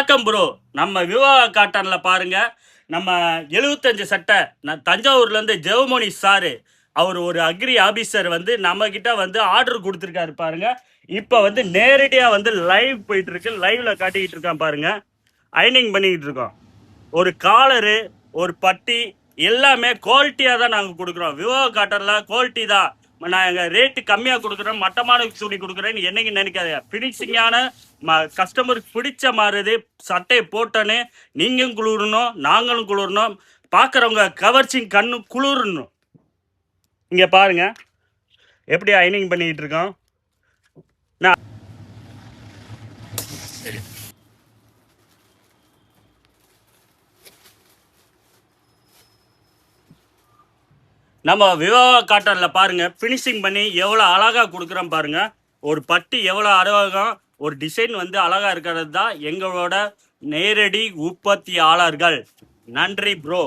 வணக்கம் ப்ரோ. நம்ம விவாக காட்டன்ல பாருங்க, நம்ம 75 சட்டை தஞ்சாவூர்லேருந்து ஜெவமணி சாரு அவர் ஒரு அக்ரி ஆபீசர் வந்து நம்ம கிட்ட வந்து ஆர்டர் கொடுத்துருக்காரு பாருங்க. இப்போ வந்து நேரடியாக வந்து லைவ் போயிட்டு இருக்கு, லைவ்ல காட்டிக்கிட்டு இருக்கான் பாருங்க. அயனிங் பண்ணிக்கிட்டு இருக்கோம். ஒரு காலரு, ஒரு பட்டி எல்லாமே குவாலிட்டியாக தான் நாங்கள் கொடுக்குறோம். விவாக காட்டனில் குவாலிட்டி தான். நாங்கள் ரேட்டு கம்மியாக கொடுக்குறோம், மட்டமான துணி கொடுக்குறேன்னு என்னைக்கு நினைக்காதீங்க. ஃபினிஷிங்கான கஸ்டமருக்கு பிடிச்ச மாதிரி சட்டையை போட்டோன்னே நீங்களும் குளிரணும், நாங்களும் குளிரணும், பார்க்குறவங்க கவர்ச்சிங் கண்ணு குளிரணும். இங்கே பாருங்க எப்படி அயனிங் பண்ணிக்கிட்டு இருக்கோம். நான் நம்ம விவாக காட்டனில் பாருங்க, ஃபினிஷிங் பண்ணி எவ்வளோ அழகாக கொடுக்குறோம் பாருங்க. ஒரு பட்டி எவ்வளோ அழகாக, ஒரு டிசைன் வந்து அழகாக இருக்கிறது தான் எங்களோட நேரடி உற்பத்தியாளர்கள். நன்றி ப்ரோ.